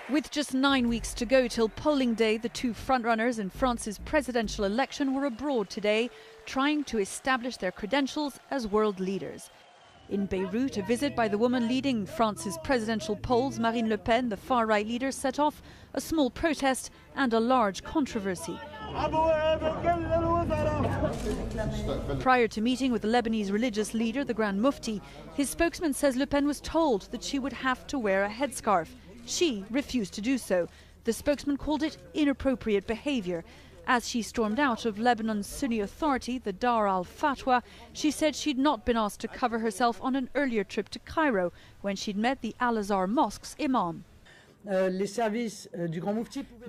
With just 9 weeks to go till polling day, the two frontrunners in France's presidential election were abroad today, trying to establish their credentials as world leaders. In Beirut, a visit by the woman leading France's presidential polls, Marine Le Pen, the far-right leader, set off a small protest and a large controversy. Prior to meeting with the Lebanese religious leader, the Grand Mufti, his spokesman says Le Pen was told that she would have to wear a headscarf. She refused to do so. The spokesman called it inappropriate behavior. As she stormed out of Lebanon's Sunni authority, the Dar al-Fatwa, she said she'd not been asked to cover herself on an earlier trip to Cairo when she'd met the Al-Azhar Mosque's imam.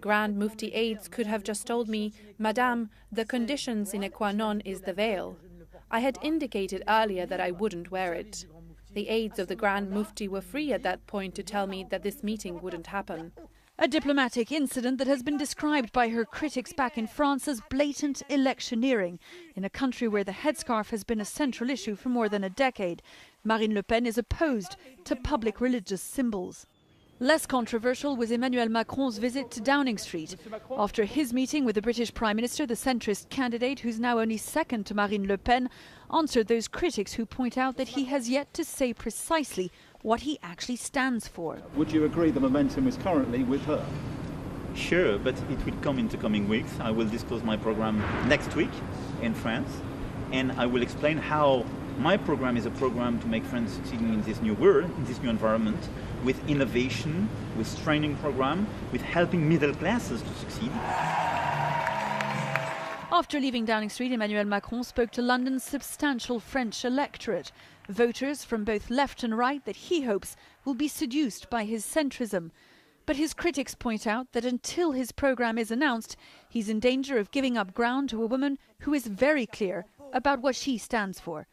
Grand Mufti aides could have just told me, Madame, the condition sine qua non is the veil. I had indicated earlier that I wouldn't wear it. The aides of the Grand Mufti were free at that point to tell me that this meeting wouldn't happen. A diplomatic incident that has been described by her critics back in France as blatant electioneering. In a country where the headscarf has been a central issue for more than a decade, Marine Le Pen is opposed to public religious symbols. Less controversial was Emmanuel Macron's visit to Downing Street. After his meeting with the British Prime Minister, the centrist candidate, who's now only second to Marine Le Pen, answered those critics who point out that he has yet to say precisely what he actually stands for. Would you agree the momentum is currently with her? Sure, but it will come in the coming weeks. I will disclose my program next week in France, and I will explain how my program is a program to make France succeeding in this new world, in this new environment, with innovation, with training program, with helping middle classes to succeed. After leaving Downing Street, Emmanuel Macron spoke to London's substantial French electorate, voters from both left and right that he hopes will be seduced by his centrism. But his critics point out that until his program is announced, he's in danger of giving up ground to a woman who is very clear about what she stands for.